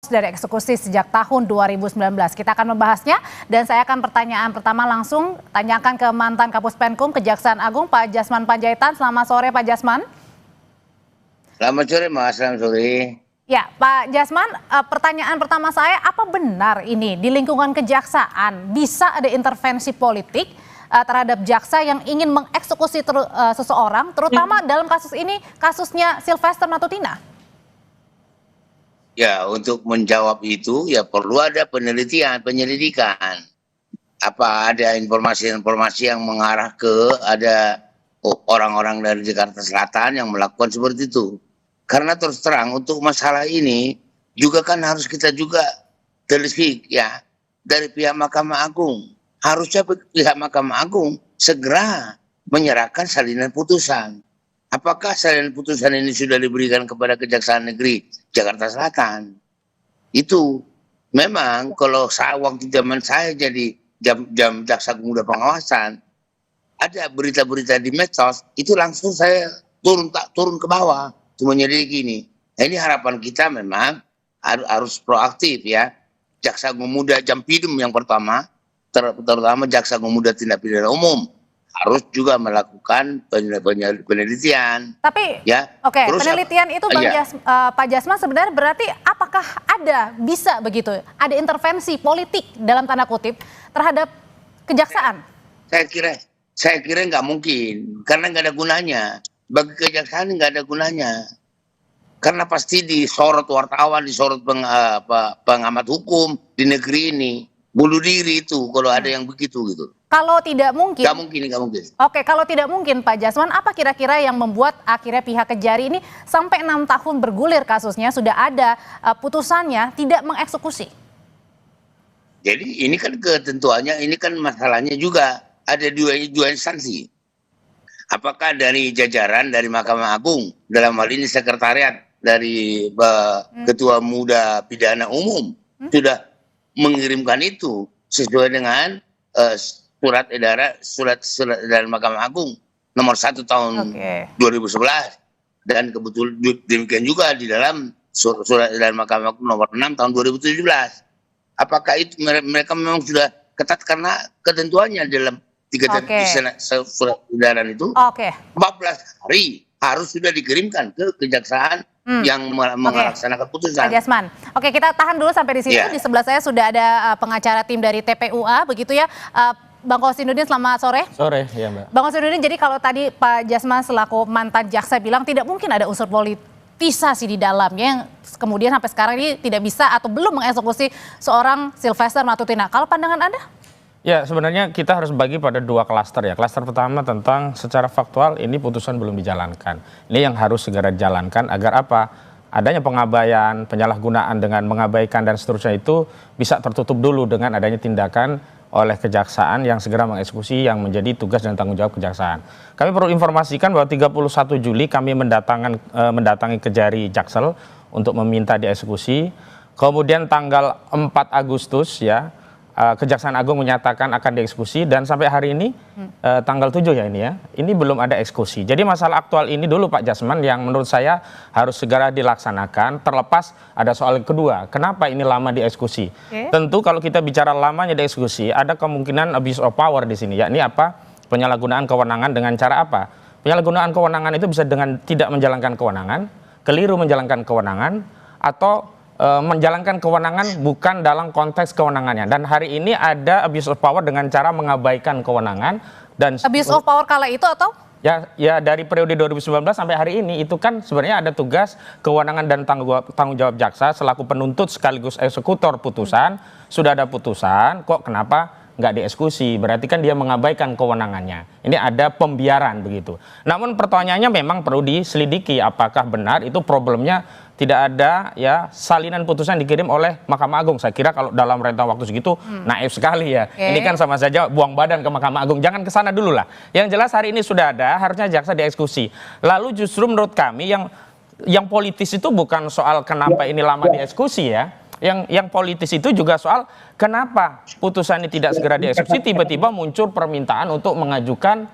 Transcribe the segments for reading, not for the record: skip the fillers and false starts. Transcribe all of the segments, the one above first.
dari eksekusi sejak tahun 2019. Kita akan membahasnya dan saya akan pertanyaan pertama langsung tanyakan ke mantan Kapus Penkum Kejaksaan Agung Pak Jasman Panjaitan. Selamat sore Pak Jasman. Selamat sore Mas, selamat sore. Ya Pak Jasman, pertanyaan pertama saya, apa benar ini di lingkungan kejaksaan bisa ada intervensi politik terhadap jaksa yang ingin mengeksekusi seseorang, terutama dalam kasus ini, kasusnya Sylvester Matutina? Ya, untuk menjawab itu ya perlu ada penyelidikan. Apa ada informasi-informasi yang mengarah ke ada orang-orang dari Jakarta Selatan yang melakukan seperti itu. Karena terus terang untuk masalah ini juga kan harus kita juga telisik ya dari pihak Mahkamah Agung. Harusnya pihak Mahkamah Agung segera menyerahkan salinan putusan. Apakah salinan putusan ini sudah diberikan kepada Kejaksaan Negeri Jakarta Selatan? Itu memang kalau waktu zaman saya jadi jam jaksa agung muda pengawasan, ada berita-berita di medsos, itu langsung saya turun ke bawah, cuma nyelidiki ini. Nah, ini harapan kita memang harus proaktif ya. Jaksa agung muda Jampidum yang pertama, terutama jaksa agung muda tindak pidana umum, harus juga melakukan penelitian. Tapi, ya, oke, penelitian itu Pak Jasman sebenarnya berarti apakah bisa begitu, ada intervensi politik dalam tanda kutip terhadap kejaksaan? Saya kira nggak mungkin, karena nggak ada gunanya. Bagi kejaksaan nggak ada gunanya. Karena pasti disorot wartawan, disorot pengamat hukum di negeri ini. Bunuh diri itu kalau ada yang begitu gitu. Kalau tidak mungkin. Nggak mungkin. Oke, kalau tidak mungkin Pak Jasman, apa kira-kira yang membuat akhirnya pihak Kejari ini sampai 6 tahun bergulir kasusnya, sudah ada putusannya, tidak mengeksekusi? Jadi ini kan ketentuannya, ini kan masalahnya juga ada dua instansi. Apakah dari jajaran dari Mahkamah Agung, dalam hal ini sekretariat dari Ketua Muda Pidana Umum, sudah mengirimkan itu sesuai dengan surat edaran Mahkamah Agung nomor 1 tahun 2011, dan kebetulan demikian juga di dalam surat edaran Mahkamah Agung nomor 6 tahun 2017. Apakah itu mereka memang sudah ketat karena ketentuannya dalam 3 surat edaran itu 14 hari harus sudah dikirimkan ke kejaksaan yang melaksanakan putusan. Pak Jasman, oke, kita tahan dulu sampai di situ. Di sebelah saya sudah ada pengacara tim dari TPUA, begitu ya. Bang Kosinudin, selamat sore. Sore, ya Mbak. Bang Kosinudin, jadi kalau tadi Pak Jasman selaku mantan jaksa bilang tidak mungkin ada unsur politisasi di dalamnya yang kemudian sampai sekarang ini tidak bisa atau belum mengeksekusi seorang Sylvester Matutina. Kalau pandangan Anda? Ya, sebenarnya kita harus bagi pada 2 klaster ya. Klaster pertama tentang secara faktual ini putusan belum dijalankan. Ini yang harus segera dijalankan agar apa? Adanya pengabaian, penyalahgunaan dengan mengabaikan dan seterusnya itu bisa tertutup dulu dengan adanya tindakan oleh kejaksaan yang segera mengeksekusi yang menjadi tugas dan tanggung jawab kejaksaan. Kami perlu informasikan bahwa 31 Juli kami mendatangi Kejari Jaksel untuk meminta dieksekusi. Kemudian tanggal 4 Agustus ya, Kejaksaan Agung menyatakan akan dieksekusi, dan sampai hari ini tanggal 7 ya ini ya, ini belum ada eksekusi. Jadi masalah aktual ini dulu Pak Jasman yang menurut saya harus segera dilaksanakan, terlepas ada soal kedua, kenapa ini lama dieksekusi. Tentu kalau kita bicara lamanya dieksekusi, ada kemungkinan abuse of power di sini, yakni apa? Penyalahgunaan kewenangan dengan cara apa? Penyalahgunaan kewenangan itu bisa dengan tidak menjalankan kewenangan, keliru menjalankan kewenangan, atau menjalankan kewenangan bukan dalam konteks kewenangannya. Dan hari ini ada abuse of power dengan cara mengabaikan kewenangan. Dan abuse of power kala itu atau? Ya dari periode 2019 sampai hari ini itu kan sebenarnya ada tugas kewenangan dan tanggung jawab jaksa selaku penuntut sekaligus eksekutor putusan. Sudah ada putusan, kok kenapa nggak dieksekusi? Berarti kan dia mengabaikan kewenangannya. Ini ada pembiaran begitu. Namun pertanyaannya memang perlu diselidiki apakah benar itu problemnya tidak ada ya salinan putusan dikirim oleh Mahkamah Agung. Saya kira kalau dalam rentang waktu segitu naif sekali ya. Ini kan sama saja buang badan ke Mahkamah Agung. Jangan ke sana dulu lah. Yang jelas hari ini sudah ada, harusnya jaksa dieksekusi. Lalu justru menurut kami yang politis itu bukan soal kenapa ini lama dieksekusi ya. Yang politis itu juga soal kenapa putusan ini tidak segera dieksekusi, tiba-tiba muncul permintaan untuk mengajukan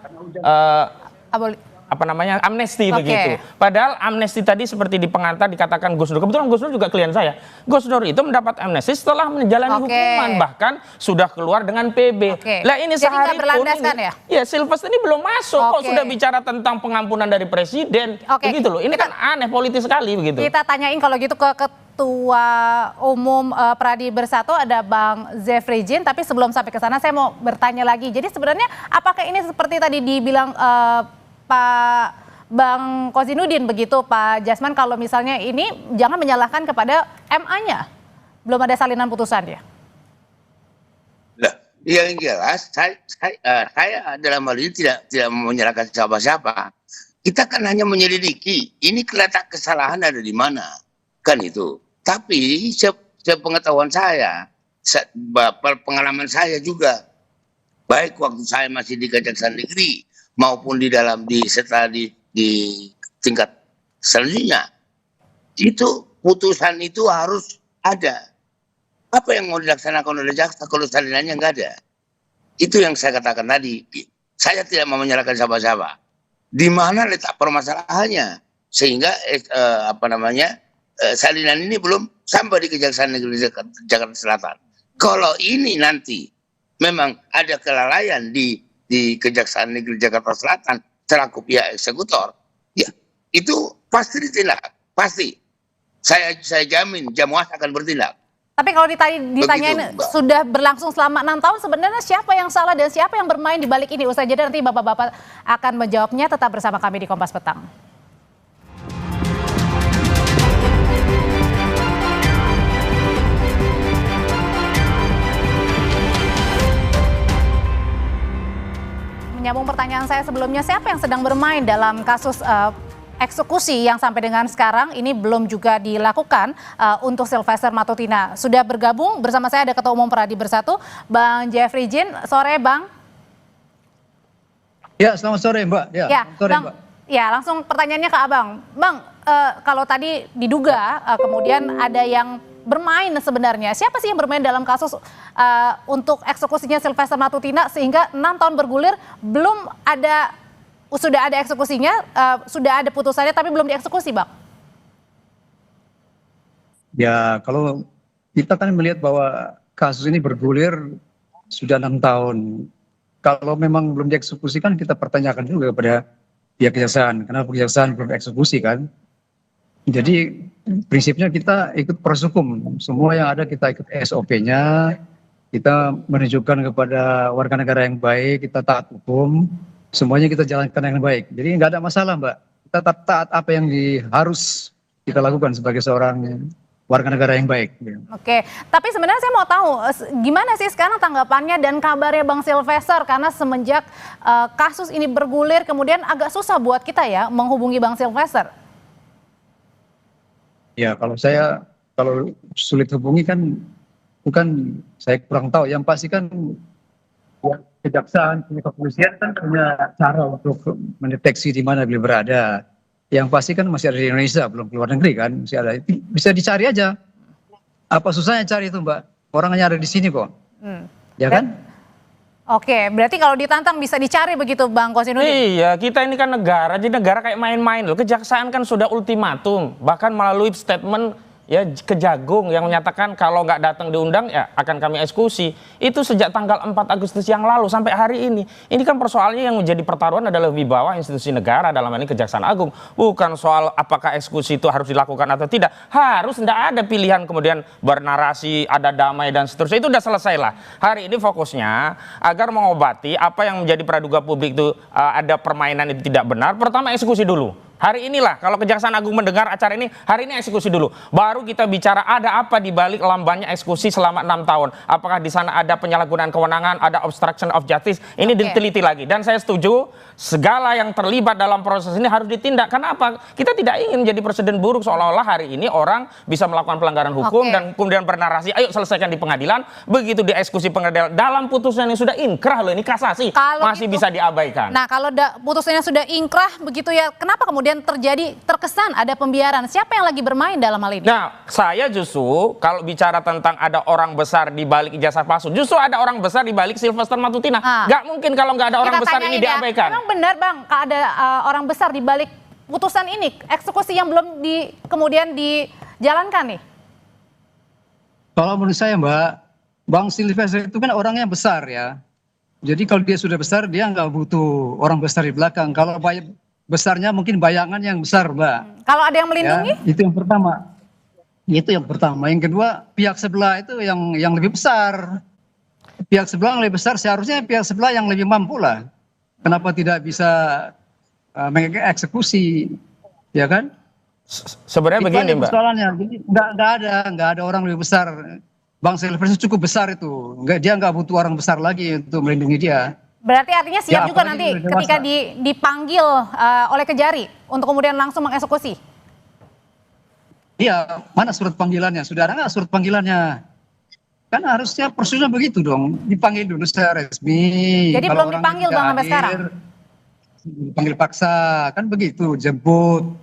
amnesti Oke. begitu. Padahal amnesti tadi seperti di pengantar dikatakan Gus Dur. Kebetulan Gus Dur juga klien saya. Gus Dur itu mendapat amnesti setelah menjalani Oke. hukuman, bahkan sudah keluar dengan PB. Oke. Lah ini Jadi nggak sehari pun berlandaskan ya? Ya Silvester ini belum masuk kok Oke. sudah bicara tentang pengampunan dari presiden. Oke. Begitu loh. Ini kan aneh politis sekali begitu. Kita tanyain kalau gitu ke Ketua Umum Pradi Bersatu ada Bang Zefrijin, tapi sebelum sampai ke sana saya mau bertanya lagi. Jadi sebenarnya apakah ini seperti tadi dibilang Pak Bang Kozinudin begitu Pak Jasman, kalau misalnya ini jangan menyalahkan kepada MA-nya, belum ada salinan putusan ya? Nah, yang jelas saya dalam hal ini tidak menyalahkan siapa-siapa. Kita kan hanya menyelidiki. Ini kelihatan kesalahan ada di mana, kan itu. Tapi sepengetahuan saya, pengalaman saya juga, baik waktu saya masih di Kejaksaan Negeri maupun setelah di tingkat selanjutnya, itu putusan itu harus ada. Apa yang mau dilaksanakan oleh jaksa kalau salinannya nggak ada? Itu yang saya katakan tadi. Saya tidak mau menyalahkan siapa-siapa. Di mana letak permasalahannya sehingga salinan ini belum sampai di Kejaksaan Negeri Jakarta Selatan. Kalau ini nanti memang ada kelalaian di Kejaksaan Negeri Jakarta Selatan selaku pihak eksekutor, ya itu pasti ditindak, pasti. Saya jamin Jamwas akan bertindak. Tapi kalau ditanyain Begitu, Mbak. sudah berlangsung selama 6 tahun, sebenarnya siapa yang salah dan siapa yang bermain di balik ini? Usai jeda nanti Bapak-Bapak akan menjawabnya. Tetap bersama kami di Kompas Petang. Menyambung pertanyaan saya sebelumnya, siapa yang sedang bermain dalam kasus eksekusi yang sampai dengan sekarang ini belum juga dilakukan untuk Silvester Matutina? Sudah bergabung bersama saya ada Ketua Umum Pradi Bersatu, Bang Zefrijin. Sore, Bang. Ya, selamat sore, Mbak. Ya, selamat sore, Bang. Mbak. Ya, langsung pertanyaannya ke Abang. Bang, kalau tadi diduga kemudian ada yang bermain sebenarnya. Siapa sih yang bermain dalam kasus untuk eksekusinya Silvester Matutina sehingga 6 tahun bergulir sudah ada eksekusinya, sudah ada putusannya tapi belum dieksekusi, Bang? Ya, kalau kita kan melihat bahwa kasus ini bergulir sudah 6 tahun. Kalau memang belum dieksekusi kan kita pertanyakan juga kepada pihak kejaksaan. Kenapa kejaksaan belum eksekusi kan? Jadi prinsipnya kita ikut proses hukum. Semua yang ada kita ikut SOP-nya. Kita menunjukkan kepada warga negara yang baik, kita taat hukum. Semuanya kita jalankan dengan baik. Jadi nggak ada masalah, Mbak. Kita taat apa yang harus kita lakukan sebagai seorang warga negara yang baik. Oke, tapi sebenarnya saya mau tahu gimana sih sekarang tanggapannya dan kabarnya Bang Silvester, karena semenjak kasus ini bergulir kemudian agak susah buat kita ya menghubungi Bang Silvester. Ya, kalau sulit hubungi kan bukan saya kurang tahu. Yang pasti kan ya, kejaksaan, kepolisian kan punya cara untuk mendeteksi di mana beliau berada. Yang pasti kan masih ada di Indonesia, belum keluar negeri kan, masih ada. Bisa dicari aja. Apa susahnya cari itu, Mbak? Orangnya ada di sini kok. Ya kan? Oke, berarti kalau ditantang bisa dicari begitu, Bang Kozinudin? Iya, kita ini kan negara, jadi negara kayak main-main loh. Kejaksaan kan sudah ultimatum, bahkan melalui statement ya Kejagung yang menyatakan kalau nggak datang diundang ya akan kami eksekusi. Itu sejak tanggal 4 Agustus yang lalu sampai hari ini. Ini kan persoalannya yang menjadi pertaruhan adalah wibawa institusi negara, dalam hal ini Kejaksaan Agung. Bukan soal apakah eksekusi itu harus dilakukan atau tidak. Harus, tidak ada pilihan kemudian bernarasi, ada damai dan seterusnya. Itu udah selesai lah. Hari ini fokusnya agar mengobati apa yang menjadi praduga publik itu ada permainan itu tidak benar. Pertama eksekusi dulu. Hari inilah kalau Kejaksaan Agung mendengar acara ini, hari ini eksekusi dulu. Baru kita bicara ada apa di balik lambannya eksekusi selama 6 tahun. Apakah di sana ada penyalahgunaan kewenangan, ada obstruction of justice. Ini diteliti lagi. Dan saya setuju segala yang terlibat dalam proses ini harus ditindak. Kenapa? Kita tidak ingin menjadi presiden buruk seolah-olah hari ini orang bisa melakukan pelanggaran hukum dan kemudian bernarasi, ayo selesaikan di pengadilan. Begitu dieksekusi pengadilan dalam putusan yang sudah inkrah loh, ini kasasi. Masih bisa diabaikan. Nah, kalau putusannya sudah inkrah begitu ya, kenapa kemudian kemudian terkesan ada pembiaran. Siapa yang lagi bermain dalam hal ini? Nah, saya justru kalau bicara tentang ada orang besar di balik ijazah palsu, justru ada orang besar di balik Sylvester Matutina. Nggak mungkin kalau nggak ada orang besar ini diabaikan. Memang benar Bang, ada orang besar di balik putusan ini, eksekusi yang belum kemudian dijalankan nih. Kalau menurut saya Mbak, Bang Sylvester itu kan orangnya besar ya. Jadi kalau dia sudah besar, dia nggak butuh orang besar di belakang. Kalau besarnya mungkin bayangan yang besar, Mbak. Kalau ada yang melindungi? Ya, itu yang pertama. Itu yang pertama. Yang kedua, pihak sebelah itu yang lebih besar. Pihak sebelah yang lebih besar, seharusnya pihak sebelah yang lebih mampu lah. Kenapa tidak bisa mengeksekusi, ya kan? Sebenarnya begini, Mbak. Jadi nggak ada orang lebih besar. Bang Sylvester cukup besar itu, dia nggak butuh orang besar lagi untuk melindungi dia. Berarti artinya siap Ya, juga nanti ketika dipanggil oleh Kejari untuk kemudian langsung mengeksekusi? Iya, mana surat panggilannya? Sudah ada nggak surat panggilannya? Kan harusnya prosedurnya begitu dong, dipanggil dulu secara resmi. Jadi Kalau belum dipanggil Bang sampai sekarang? Dipanggil paksa, kan begitu, jemput.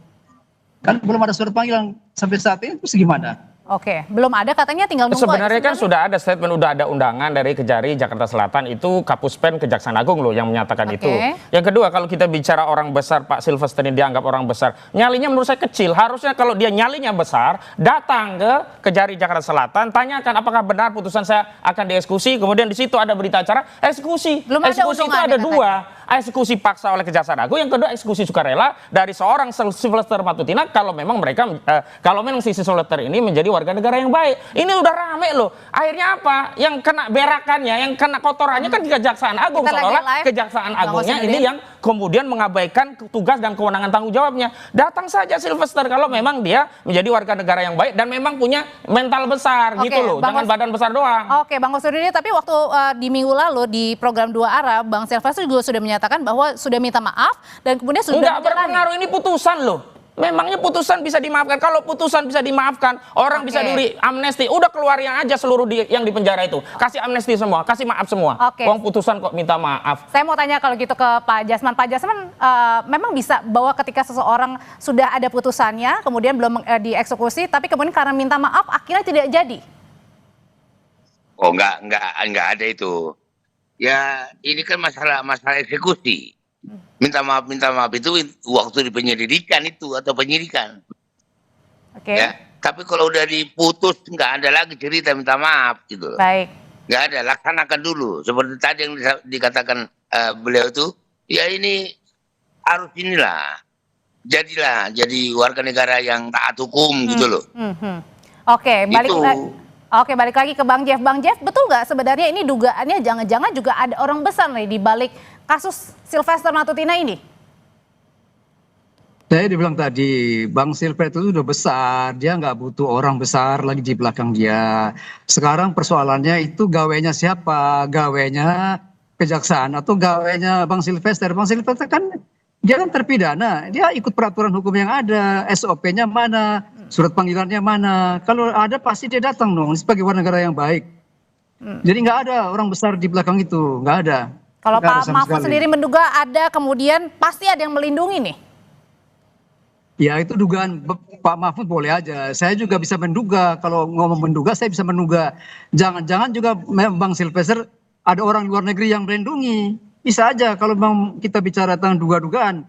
Kan belum ada surat panggilan sampai saat ini, terus gimana? Oke, belum ada, katanya tinggal nunggu. Sebenarnya kan sudah ada statement, udah ada undangan dari Kejari Jakarta Selatan, itu Kapuspen Kejaksaan Agung loh yang menyatakan itu. Yang kedua, kalau kita bicara orang besar, Pak Sylvester ini dianggap orang besar, nyalinya menurut saya kecil. Harusnya kalau dia nyalinya besar, datang ke Kejari Jakarta Selatan, tanyakan apakah benar putusan saya akan dieksekusi, kemudian di situ ada berita acara eksekusi. Eksekusi itu ada dua, eksekusi paksa oleh Kejaksaan Agung, yang kedua eksekusi sukarela dari seorang Sylvester Matutina kalau memang mereka kalau memang si Sylvester ini menjadi warga negara yang baik. Ini udah rame loh. Akhirnya apa? Yang kena berakannya, yang kena kotorannya kan di Kejaksaan Agung. Seolah-olah Kejaksaan Agungnya ini yang kemudian mengabaikan tugas dan kewenangan tanggung jawabnya. Datang saja Sylvester kalau memang dia menjadi warga negara yang baik dan memang punya mental besar gitu loh. Jangan badan besar doang. Oke, Bang Kusnudin, tapi waktu di minggu lalu di program Dua Arah, Bang Sylvester juga sudah menyatakan bahwa sudah minta maaf dan kemudian sudah nggak berpengaruh, ini putusan loh. Memangnya putusan bisa dimaafkan? Kalau putusan bisa dimaafkan, orang bisa diberi amnesti. Udah keluarin aja seluruh yang di penjara itu. Kasih amnesti semua, kasih maaf semua. Wong putusan kok minta maaf. Saya mau tanya kalau gitu ke Pak Jasman. Pak Jasman, memang bisa bahwa ketika seseorang sudah ada putusannya, kemudian belum dieksekusi, tapi kemudian karena minta maaf akhirnya tidak jadi? Oh, enggak ada itu. Ya, ini kan masalah eksekusi. Minta maaf itu waktu di penyelidikan itu atau penyidikan. Ya, tapi kalau udah diputus nggak ada lagi cerita minta maaf gitu. Baik. Nggak ada, laksanakan dulu. Seperti tadi yang dikatakan beliau itu, ya ini harus inilah. Jadilah jadi warga negara yang taat hukum gitu loh. Oke, balik lagi ke Bang Jeff. Bang Jeff, betul nggak sebenarnya ini dugaannya jangan-jangan juga ada orang besar nih di balik kasus Sylvester Matutina ini? Saya dibilang tadi, Bang Sylvester itu udah besar, dia nggak butuh orang besar lagi di belakang dia. Sekarang persoalannya itu gawainya siapa? Gawainya kejaksaan atau gawainya Bang Sylvester? Bang Sylvester kan dia kan terpidana, dia ikut peraturan hukum yang ada, SOP-nya mana, surat panggilannya mana. Kalau ada pasti dia datang dong sebagai warga negara yang baik. Jadi nggak ada orang besar di belakang itu, nggak ada. Kalau Pak Mahfud sendiri menduga ada kemudian pasti ada yang melindungi nih? Ya itu dugaan Pak Mahfud boleh aja. Saya juga bisa menduga, kalau ngomong menduga saya bisa menduga. Jangan-jangan juga Bang Sylvester ada orang luar negeri yang melindungi. Bisa aja kalau memang kita bicara tentang duga-dugaan.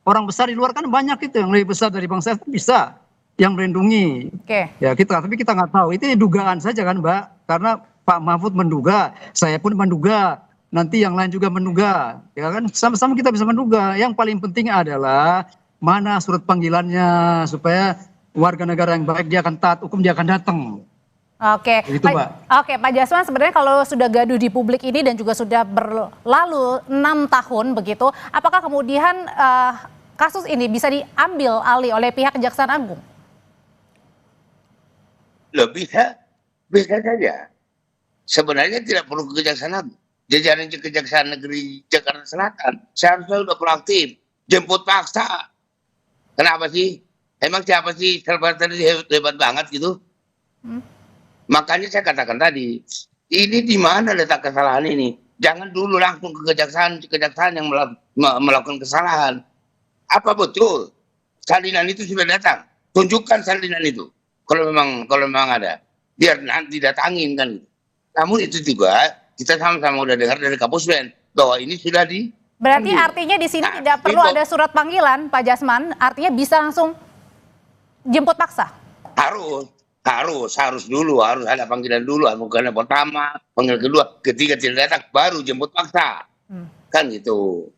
Orang besar di luar kan banyak itu yang lebih besar dari Bang Sylvester bisa yang melindungi. Ya tapi kita nggak tahu. Itu dugaan saja kan Mbak. Karena Pak Mahfud menduga, saya pun menduga. Nanti yang lain juga menduga, ya kan? Sama-sama kita bisa menduga. Yang paling penting adalah mana surat panggilannya supaya warga negara yang baik dia akan taat hukum, dia akan datang. Oke, gitu, Pak Jasman, sebenarnya kalau sudah gaduh di publik ini dan juga sudah berlalu 6 tahun begitu, apakah kemudian kasus ini bisa diambil alih oleh pihak Kejaksaan Agung? Loh, bisa saja. Sebenarnya tidak perlu ke Kejaksaan Agung. Jajaran Kejaksaan Negeri Jakarta Selatan seharusnya sudah proaktif, jemput paksa. Kenapa sih? Emang siapa sih Sylvester hebat banget gitu? Makanya saya katakan tadi, ini di mana letak kesalahan ini? Jangan dulu langsung ke kejaksaan yang melakukan kesalahan. Apa betul salinan itu sudah datang. Tunjukkan salinan itu. Kalau memang ada. Biar nanti datangin kan. Namun itu juga kita sama-sama udah dengar dari Kapuspen bahwa ini sudah di. Berarti artinya di sini tidak perlu ada surat panggilan, Pak Jasman. Artinya bisa langsung jemput paksa. Harus dulu, harus ada panggilan dulu. Bukan pertama, panggilan kedua, ketiga tidak datang, baru jemput paksa. Kan gitu.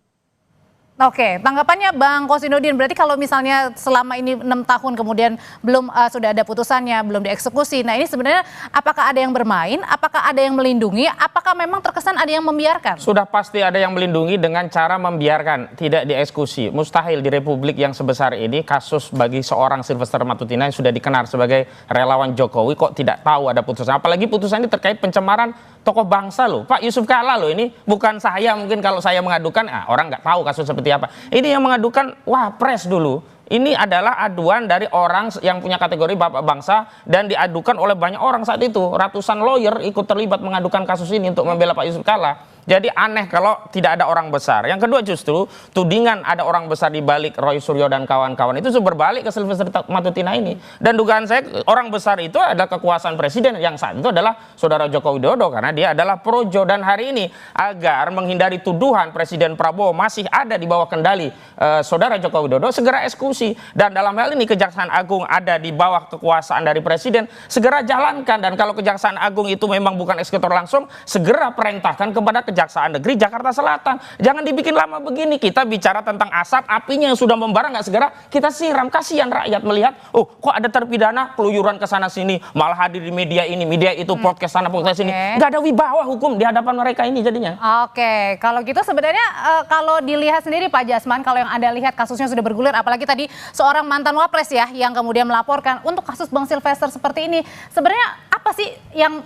Oke, tanggapannya Bang Kosinudin, berarti kalau misalnya selama ini 6 tahun kemudian belum sudah ada putusannya, belum dieksekusi. Nah ini sebenarnya apakah ada yang bermain, apakah ada yang melindungi, apakah memang terkesan ada yang membiarkan? Sudah pasti ada yang melindungi dengan cara membiarkan, tidak dieksekusi. Mustahil di republik yang sebesar ini kasus bagi seorang Sylvester Matutina yang sudah dikenal sebagai relawan Jokowi kok tidak tahu ada putusan. Apalagi putusan ini terkait pencemaran tokoh bangsa loh. Pak Yusuf Kalla loh, ini bukan saya, mungkin kalau saya mengadukan orang nggak tahu kasus seperti apa. Ini yang mengadukan Wapres dulu. Ini adalah aduan dari orang yang punya kategori bapak bangsa dan diadukan oleh banyak orang saat itu. Ratusan lawyer ikut terlibat mengadukan kasus ini untuk membela Pak Yusuf Kalla. Jadi aneh kalau tidak ada orang besar. Yang kedua justru tudingan ada orang besar di balik Roy Suryo dan kawan-kawan itu berbalik ke Sylvester Matutina ini. Dan dugaan saya orang besar itu adalah kekuasaan presiden yang saat itu adalah saudara Joko Widodo karena dia adalah projo. Dan hari ini agar menghindari tuduhan Presiden Prabowo masih ada di bawah kendali saudara Joko Widodo segera eksekusi. Dan dalam hal ini Kejaksaan Agung ada di bawah kekuasaan dari presiden, segera jalankan. Dan kalau Kejaksaan Agung itu memang bukan eksekutor langsung, segera perintahkan kepada Kejaksaan Negeri Jakarta Selatan. Jangan dibikin lama begini. Kita bicara tentang asap apinya yang sudah membara, nggak segera kita siram. Kasihan rakyat melihat, oh kok ada terpidana keluyuran ke sana sini, malah hadir di media ini, media itu, podcast sana, podcast sini. Nggak ada wibawa hukum di hadapan mereka ini jadinya. Oke, kalau gitu sebenarnya kalau dilihat sendiri Pak Jasman, kalau yang Anda lihat kasusnya sudah bergulir, apalagi tadi seorang mantan Wapres ya yang kemudian melaporkan untuk kasus Bang Sylvester seperti ini. Sebenarnya apa sih yang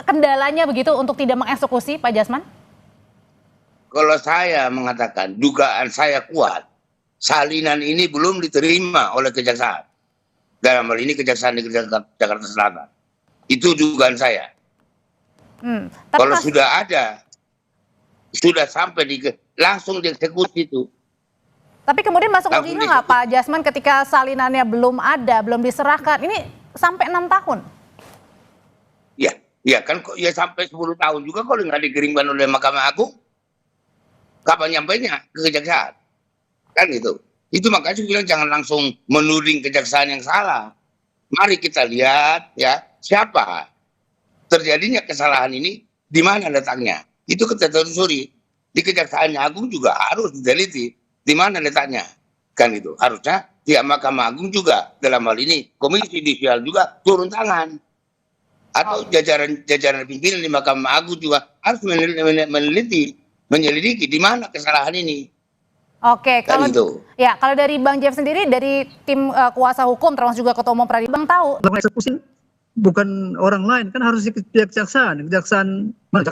kendalanya begitu untuk tidak mengeksekusi, Pak Jasman? Kalau saya mengatakan dugaan saya kuat, salinan ini belum diterima oleh Kejaksaan. Dalam hal ini Kejaksaan Negeri Jakarta Selatan. Itu dugaan saya. Kalau sudah ada, sudah sampai langsung dieksekusi itu. Tapi kemudian masuk logika nggak Pak Jasman ketika salinannya belum ada, belum diserahkan, ini sampai 6 tahun? Ya kan kok ya sampai 10 tahun juga kalau nggak dikirimkan oleh Mahkamah Agung. Kapan nyampainya ke Kejaksaan? Kan gitu. Itu makanya saya bilang jangan langsung menuding Kejaksaan yang salah. Mari kita lihat ya siapa terjadinya kesalahan ini, di mana letaknya. Itu kita telusuri. Di Kejaksaan Agung juga harus diteliti di mana letaknya. Kan itu. Harusnya pihak Mahkamah Agung juga dalam hal ini Komisi Judisial juga turun tangan. Atau jajaran pimpinan di Mahkamah Agung juga harus menyelidiki di mana kesalahan ini. Oke, kalau gitu. Ya kalau dari Bang Jeff sendiri, dari tim kuasa hukum termasuk juga Ketua Umum Pradi, Bang tahu eksekusi bukan orang lain, kan harus di pihak kejaksaan Jakarta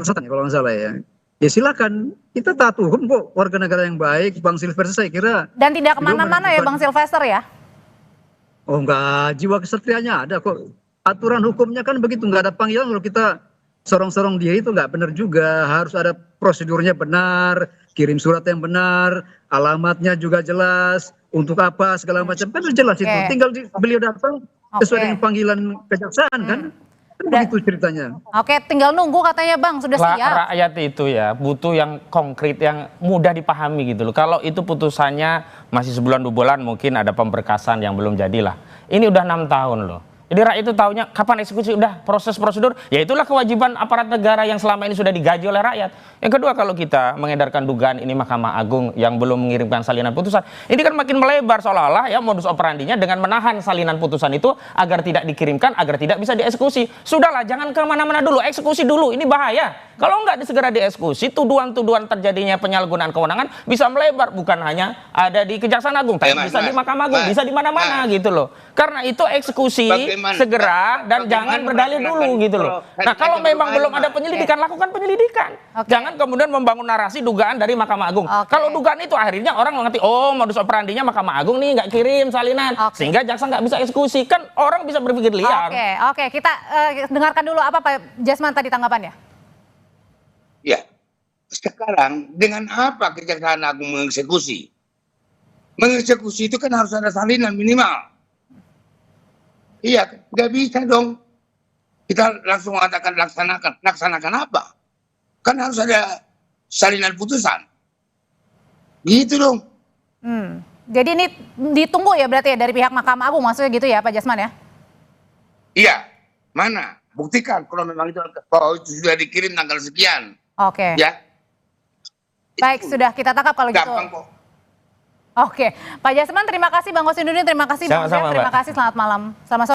Selatan ya kalau nggak salah ya. Ya silakan, kita taat hukum kok, warga negara yang baik. Bang Sylvester saya kira. Dan tidak kemana-mana ya Bang Sylvester ya? Oh enggak, jiwa kesatrianya ada kok. Aturan hukumnya kan begitu, nggak ada panggilan kalau kita sorong-sorong dia itu nggak benar juga. Harus ada prosedurnya benar, kirim surat yang benar, alamatnya juga jelas, untuk apa segala macam kan jelas itu. Tinggal beliau datang sesuai dengan panggilan kejaksaan kan begitu ceritanya. Oke, tinggal nunggu katanya Bang, sudah siap. Rakyat itu ya butuh yang konkret, yang mudah dipahami gitu loh. Kalau itu putusannya masih sebulan 2 bulan mungkin ada pemberkasan yang belum jadilah. Ini udah 6 tahun loh. Jadi rakyat itu tahunya kapan eksekusi, udah proses prosedur, ya itulah kewajiban aparat negara yang selama ini sudah digaji oleh rakyat. Yang kedua, kalau kita mengedarkan dugaan ini Mahkamah Agung yang belum mengirimkan salinan putusan, ini kan makin melebar seolah-olah ya modus operandinya dengan menahan salinan putusan itu agar tidak dikirimkan, agar tidak bisa dieksekusi. Sudahlah, jangan kemana-mana dulu, eksekusi dulu, ini bahaya. Kalau nggak segera dieksekusi, tuduhan-tuduhan terjadinya penyalahgunaan kewenangan bisa melebar, bukan hanya ada di Kejaksaan Agung, tapi bisa di Mahkamah Agung, bisa di mana-mana gitu loh. Karena itu eksekusi segera dan jangan berdalih dulu gitu loh. Nah kalau memang belum ada penyelidikan, lakukan penyelidikan. Jangan kemudian membangun narasi dugaan dari Mahkamah Agung. Kalau dugaan itu akhirnya orang mengerti, oh modus operandinya Mahkamah Agung nih nggak kirim salinan, sehingga jaksa nggak bisa eksekusi. Kan orang bisa berpikir liar. Oke, kita dengarkan dulu apa Pak Jasman tadi tanggapannya. Ya, sekarang dengan apa Kejaksaan Agung mengeksekusi? Mengeksekusi itu kan harus ada salinan minimal. Iya, nggak bisa dong kita langsung mengatakan laksanakan. Laksanakan apa? Kan harus ada salinan putusan. Gitu dong. Jadi ini ditunggu ya berarti ya dari pihak Mahkamah Agung maksudnya gitu ya Pak Jasman ya? Iya, mana? Buktikan kalau memang itu sudah dikirim tanggal sekian. Oke. Ya. Baik, sudah kita tangkap kalau gitu. Gampang kok. Oke, Pak Jasman terima kasih, Bang Kosinudin terima kasih, Bang Sama-sama, Zef, terima Mbak. kasih, selamat malam. Selamat sore.